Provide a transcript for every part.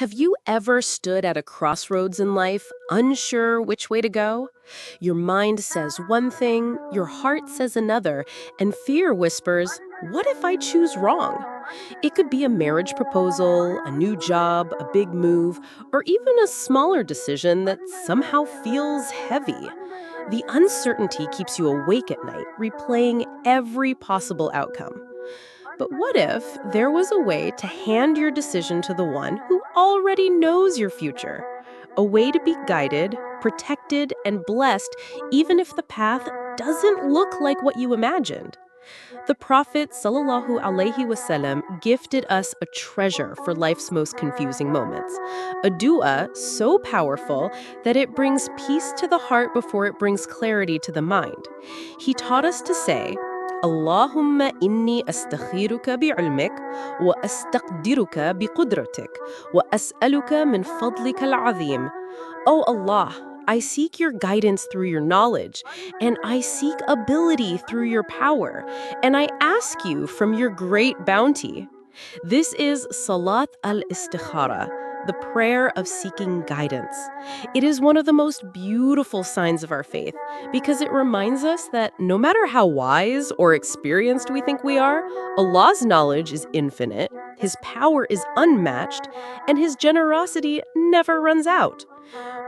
Have you ever stood at a crossroads in life, unsure which way to go? Your mind says one thing, your heart says another, and fear whispers, "What if I choose wrong?" It could be a marriage proposal, a new job, a big move, or even a smaller decision that somehow feels heavy. The uncertainty keeps you awake at night, replaying every possible outcome. But what if there was a way to hand your decision to the one who already knows your future? A way to be guided, protected, and blessed, even if the path doesn't look like what you imagined. The Prophet ﷺ gifted us a treasure for life's most confusing moments. A dua so powerful that it brings peace to the heart before it brings clarity to the mind. He taught us to say, Allahumma inni astakhiruka bi'ilmik wa astaqdiruka biqudratik wa as'aluka min fadlika al-azim. Oh Allah, I seek your guidance through your knowledge, and I seek ability through your power, and I ask you from your great bounty. This is Salat al-Istikhara, the prayer of seeking guidance. It is one of the most beautiful signs of our faith because it reminds us that no matter how wise or experienced we think we are, Allah's knowledge is infinite, His power is unmatched, and His generosity never runs out.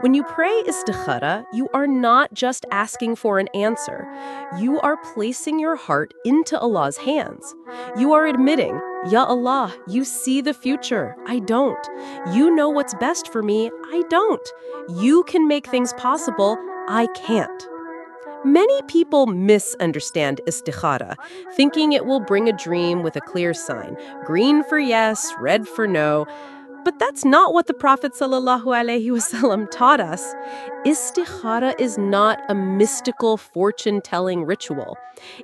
When you pray istikhara, you are not just asking for an answer. You are placing your heart into Allah's hands. You are admitting, Ya Allah, you see the future. I don't. You know what's best for me. I don't. You can make things possible. I can't. Many people misunderstand istikhara, thinking it will bring a dream with a clear sign, green for yes, red for no. But that's not what the Prophet ﷺ taught us. Istikhara is not a mystical fortune-telling ritual.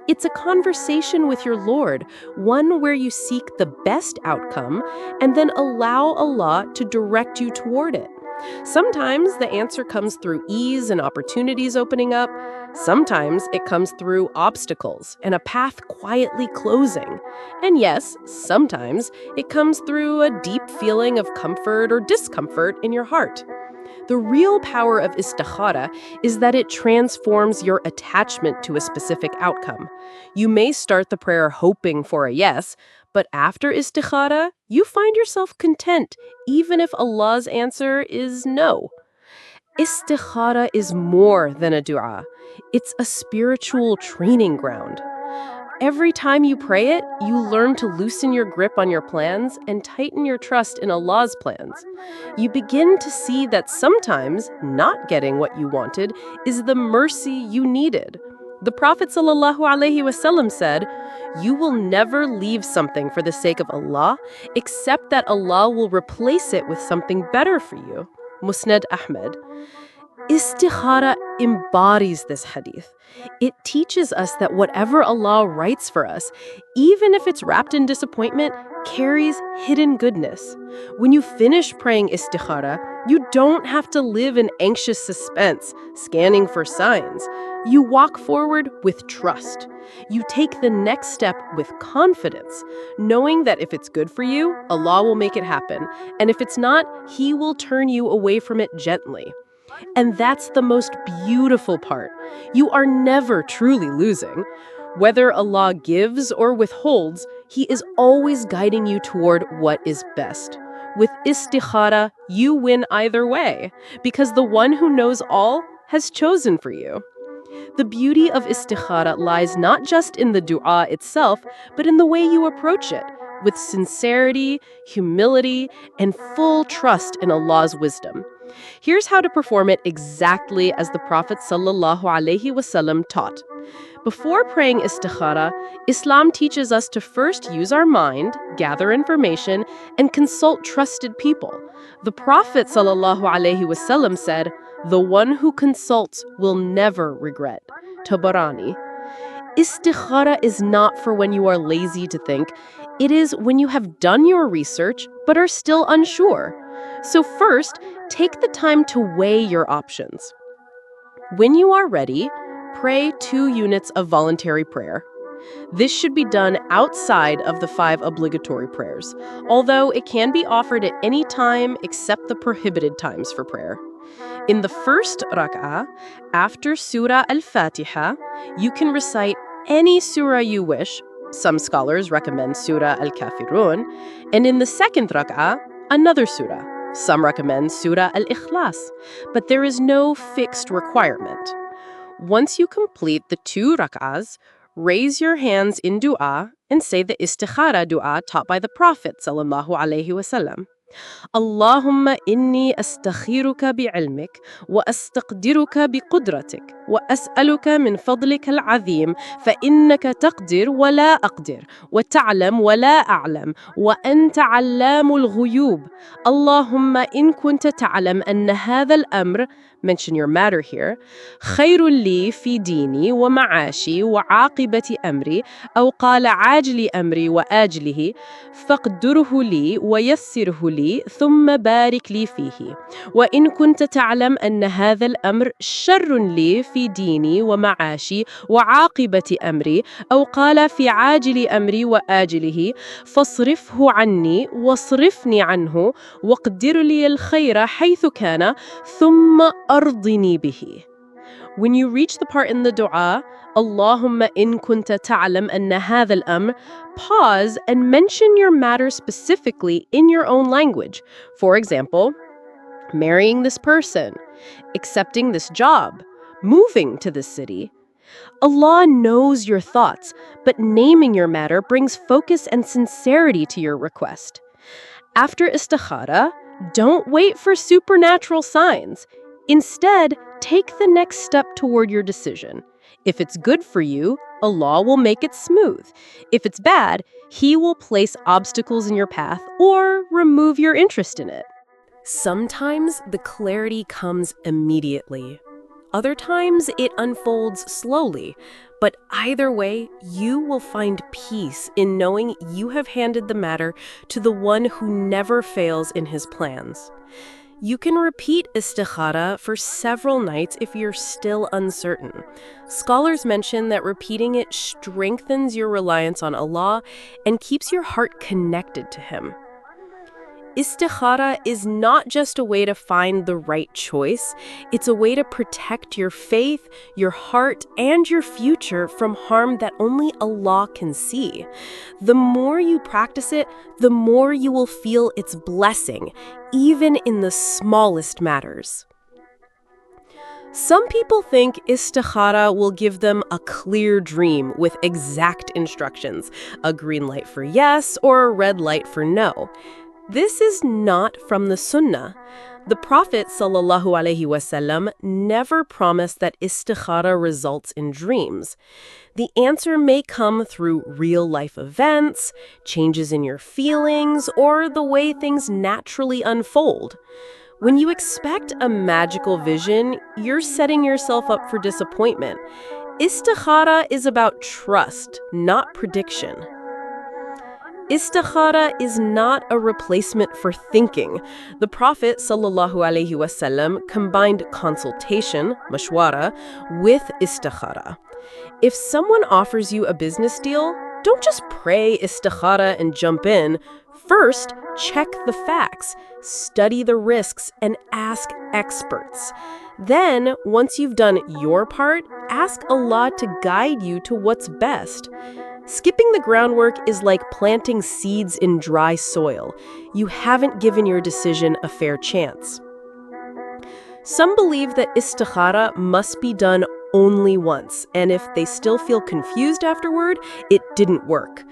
It's a conversation with your Lord, one where you seek the best outcome and then allow Allah to direct you toward it. Sometimes the answer comes through ease and opportunities opening up. Sometimes it comes through obstacles and a path quietly closing. And yes, sometimes it comes through a deep feeling of comfort or discomfort in your heart. The real power of istikhara is that it transforms your attachment to a specific outcome. You may start the prayer hoping for a yes, but after istikhara, you find yourself content, even if Allah's answer is no. Istikhara is more than a dua. It's a spiritual training ground. Every time you pray it, you learn to loosen your grip on your plans and tighten your trust in Allah's plans. You begin to see that sometimes not getting what you wanted is the mercy you needed. The Prophet ﷺ said, "You will never leave something for the sake of Allah, except that Allah will replace it with something better for you." Musnad Ahmed. Istikhara embodies this hadith. It teaches us that whatever Allah writes for us, even if it's wrapped in disappointment, carries hidden goodness. When you finish praying istikhara, you don't have to live in anxious suspense, scanning for signs. You walk forward with trust. You take the next step with confidence, knowing that if it's good for you, Allah will make it happen, and if it's not, He will turn you away from it gently. And that's the most beautiful part. You are never truly losing. Whether Allah gives or withholds, He is always guiding you toward what is best. With istikhara, you win either way, because the one who knows all has chosen for you. The beauty of istikhara lies not just in the dua itself, but in the way you approach it, with sincerity, humility, and full trust in Allah's wisdom. Here's how to perform it exactly as the Prophet ﷺ taught. Before praying istikhara, Islam teaches us to first use our mind, gather information, and consult trusted people. The Prophet ﷺ said, "The one who consults will never regret." Tabarani. Istikhara is not for when you are lazy to think. It is when you have done your research but are still unsure. So first, take the time to weigh your options. When you are ready, pray 2 units of voluntary prayer. This should be done outside of the 5 obligatory prayers, although it can be offered at any time except the prohibited times for prayer. In the first rak'ah, after Surah Al-Fatiha, you can recite any surah you wish. Some scholars recommend Surah Al-Kafirun. And in the second rak'ah, another surah. Some recommend Surah Al-Ikhlas. But there is no fixed requirement. Once you complete the 2 rak'ahs, raise your hands in dua and say the Istikhara dua taught by the Prophet ﷺ. اللهم إني أستخيرك بعلمك وأستقدرك بقدرتك وأسألك من فضلك العظيم فإنك تقدر ولا أقدر وتعلم ولا أعلم وأنت علام الغيوب اللهم إن كنت تعلم أن هذا الأمر mention your matter here خير لي في ديني ومعاشي وعاقبة أمري أو قال عاجل أمري وآجله فاقدره لي ويسره لي ثم بارك لي فيه وإن كنت تعلم أن هذا الأمر شر لي في ديني ومعاشي وعاقبة أمري أو قال في عاجل أمري وآجله فاصرفه عني واصرفني عنه واقدر لي الخير حيث كان ثم أرضني به. When you reach the part in the dua, Allahumma in kunta ta'lam anna hadha al-amr, pause and mention your matter specifically in your own language. For example, marrying this person, accepting this job, moving to this city. Allah knows your thoughts, but naming your matter brings focus and sincerity to your request. After istikhara, don't wait for supernatural signs. Instead, take the next step toward your decision. If it's good for you, Allah will make it smooth. If it's bad, He will place obstacles in your path or remove your interest in it. Sometimes the clarity comes immediately. Other times it unfolds slowly. But either way, you will find peace in knowing you have handed the matter to the one who never fails in his plans. You can repeat istikhara for several nights if you're still uncertain. Scholars mention that repeating it strengthens your reliance on Allah and keeps your heart connected to Him. Istikhara is not just a way to find the right choice, it's a way to protect your faith, your heart, and your future from harm that only Allah can see. The more you practice it, the more you will feel its blessing, even in the smallest matters. Some people think istikhara will give them a clear dream with exact instructions, a green light for yes or a red light for no. This is not from the Sunnah. The Prophet ﷺ never promised that istikhara results in dreams. The answer may come through real-life events, changes in your feelings, or the way things naturally unfold. When you expect a magical vision, you're setting yourself up for disappointment. Istikhara is about trust, not prediction. Istikhara is not a replacement for thinking. The Prophet ﷺ combined consultation, mashwara, with istikhara. If someone offers you a business deal, don't just pray istikhara and jump in. First, check the facts, study the risks, and ask experts. Then, once you've done your part, ask Allah to guide you to what's best. Skipping the groundwork is like planting seeds in dry soil. You haven't given your decision a fair chance. Some believe that istikhara must be done only once, and if they still feel confused afterward, it didn't work.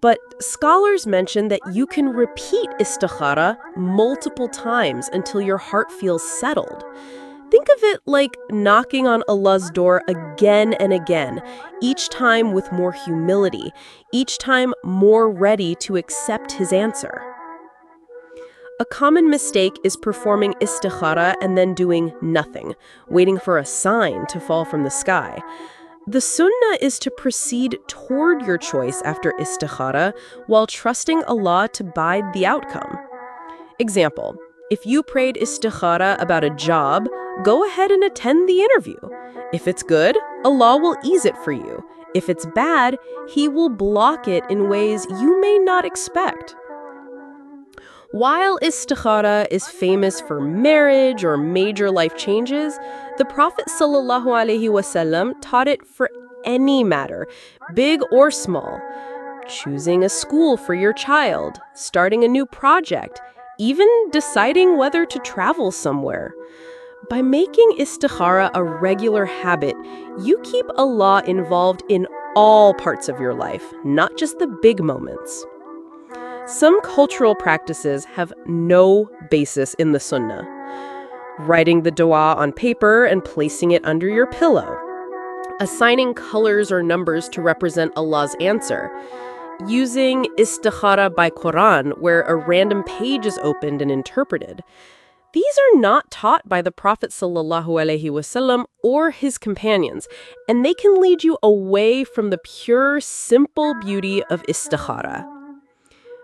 But scholars mention that you can repeat istikhara multiple times until your heart feels settled. Think of it like knocking on Allah's door again and again, each time with more humility, each time more ready to accept His answer. A common mistake is performing istikhara and then doing nothing, waiting for a sign to fall from the sky. The sunnah is to proceed toward your choice after istikhara while trusting Allah to guide the outcome. Example, if you prayed istikhara about a job, go ahead and attend the interview. If it's good, Allah will ease it for you. If it's bad, He will block it in ways you may not expect. While Istikhara is famous for marriage or major life changes, the Prophet ﷺ taught it for any matter, big or small. Choosing a school for your child, starting a new project, even deciding whether to travel somewhere. By making Istikhara a regular habit, you keep Allah involved in all parts of your life, not just the big moments. Some cultural practices have no basis in the Sunnah. Writing the dua on paper and placing it under your pillow. Assigning colors or numbers to represent Allah's answer. Using Istikhara by Quran, where a random page is opened and interpreted. These are not taught by the Prophet ﷺ or his companions, and they can lead you away from the pure, simple beauty of Istikhara.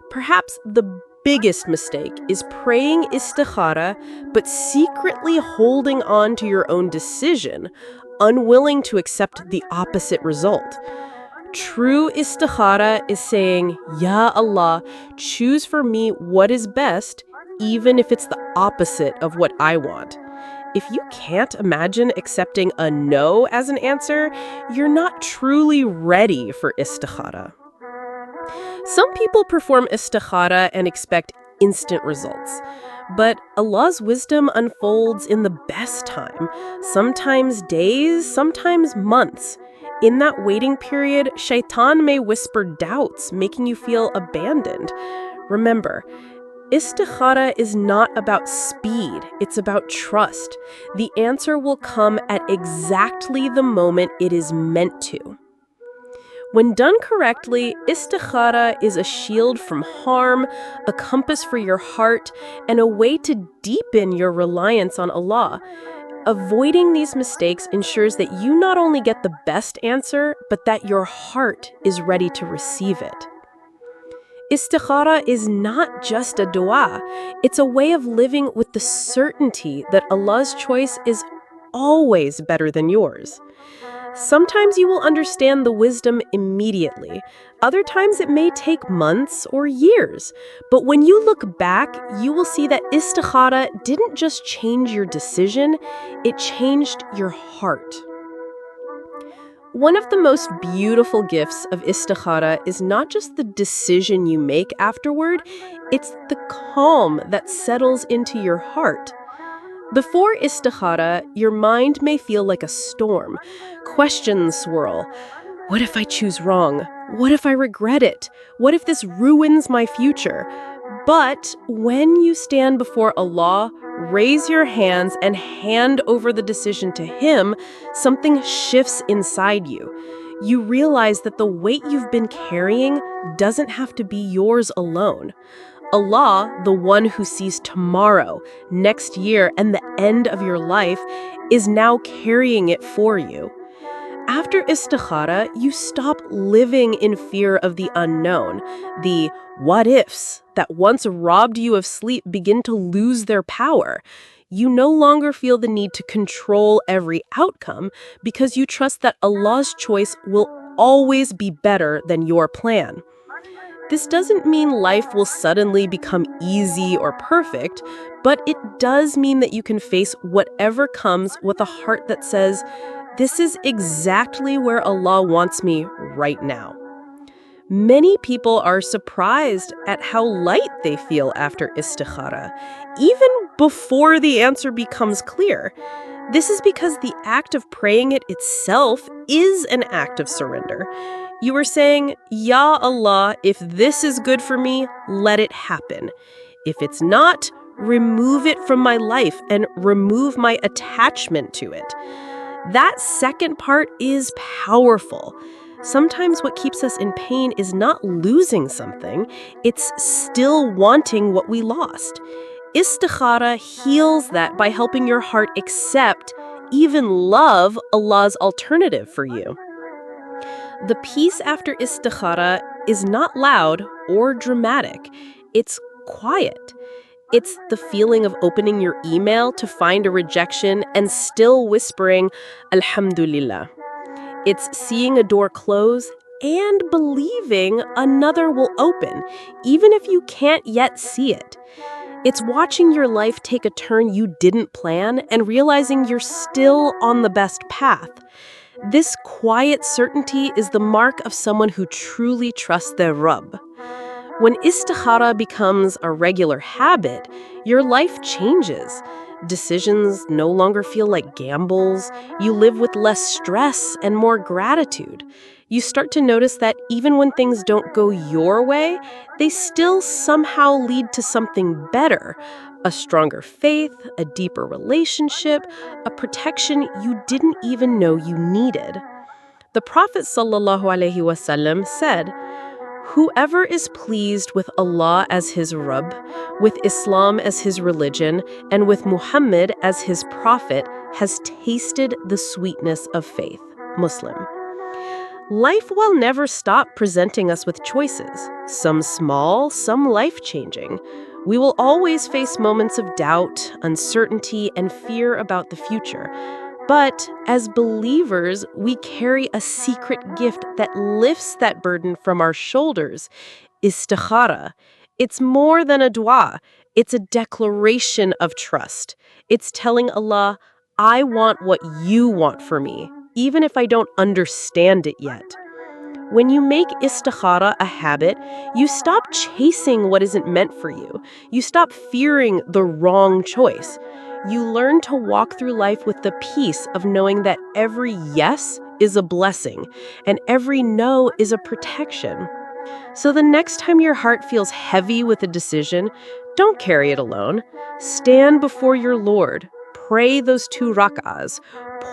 Perhaps the biggest mistake is praying Istikhara, but secretly holding on to your own decision, unwilling to accept the opposite result. True Istikhara is saying, Ya Allah, choose for me what is best, even if it's the opposite of what I want. If you can't imagine accepting a no as an answer, you're not truly ready for Istikhara. Some people perform Istikhara and expect instant results. But Allah's wisdom unfolds in the best time, sometimes days, sometimes months. In that waiting period, shaitan may whisper doubts, making you feel abandoned. Remember, Istikhara is not about speed, it's about trust. The answer will come at exactly the moment it is meant to. When done correctly, Istikhara is a shield from harm, a compass for your heart, and a way to deepen your reliance on Allah. Avoiding these mistakes ensures that you not only get the best answer, but that your heart is ready to receive it. Istikhara is not just a dua. It's a way of living with the certainty that Allah's choice is always better than yours. Sometimes you will understand the wisdom immediately. Other times it may take months or years. But when you look back, you will see that Istikhara didn't just change your decision, it changed your heart. One of the most beautiful gifts of Istikhara is not just the decision you make afterward, it's the calm that settles into your heart. Before Istikhara, your mind may feel like a storm. Questions swirl. What if I choose wrong? What if I regret it? What if this ruins my future? But when you stand before Allah, raise your hands and hand over the decision to Him, something shifts inside you. You realize that the weight you've been carrying doesn't have to be yours alone. Allah, the one who sees tomorrow, next year, and the end of your life, is now carrying it for you. After Istikhara, you stop living in fear of the unknown. The what-ifs that once robbed you of sleep begin to lose their power. You no longer feel the need to control every outcome because you trust that Allah's choice will always be better than your plan. This doesn't mean life will suddenly become easy or perfect, but it does mean that you can face whatever comes with a heart that says, this is exactly where Allah wants me right now. Many people are surprised at how light they feel after Istikhara, even before the answer becomes clear. This is because the act of praying it itself is an act of surrender. You are saying, Ya Allah, if this is good for me, let it happen. If it's not, remove it from my life and remove my attachment to it. That second part is powerful. Sometimes what keeps us in pain is not losing something, it's still wanting what we lost. Istikhara heals that by helping your heart accept, even love, Allah's alternative for you. The peace after Istikhara is not loud or dramatic. It's quiet. It's the feeling of opening your email to find a rejection and still whispering, Alhamdulillah. It's seeing a door close and believing another will open, even if you can't yet see it. It's watching your life take a turn you didn't plan and realizing you're still on the best path. This quiet certainty is the mark of someone who truly trusts their Rabb. When istikhara becomes a regular habit, your life changes. Decisions no longer feel like gambles. You live with less stress and more gratitude. You start to notice that even when things don't go your way, they still somehow lead to something better. A stronger faith, a deeper relationship, a protection you didn't even know you needed. The Prophet ﷺ said, "Whoever is pleased with Allah as his Rabb, with Islam as his religion, and with Muhammad as his prophet, has tasted the sweetness of faith." Muslim. Life will never stop presenting us with choices, some small, some life-changing. We will always face moments of doubt, uncertainty, and fear about the future. But as believers, we carry a secret gift that lifts that burden from our shoulders. Istikhara. It's more than a dua. It's a declaration of trust. It's telling Allah, I want what you want for me, even if I don't understand it yet. When you make istikhara a habit, you stop chasing what isn't meant for you. You stop fearing the wrong choice. You learn to walk through life with the peace of knowing that every yes is a blessing and every no is a protection. So the next time your heart feels heavy with a decision, don't carry it alone. Stand before your Lord. Pray those 2 rak'ahs.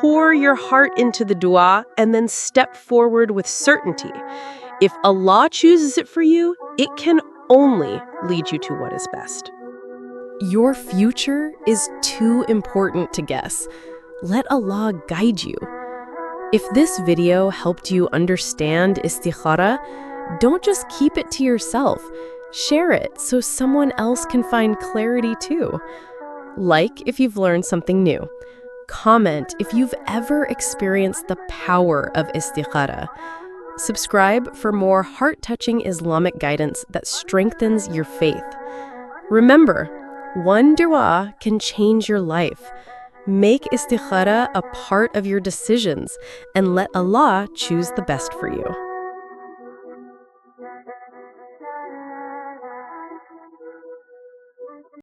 Pour your heart into the dua and then step forward with certainty. If Allah chooses it for you, it can only lead you to what is best. Your future is too important to guess. Let Allah guide you. If this video helped you understand istikhara, don't just keep it to yourself. Share it so someone else can find clarity too. Like if you've learned something new. Comment if you've ever experienced the power of istikhara. Subscribe for more heart-touching Islamic guidance that strengthens your faith. Remember, one dua can change your life. Make istikhara a part of your decisions and let Allah choose the best for you.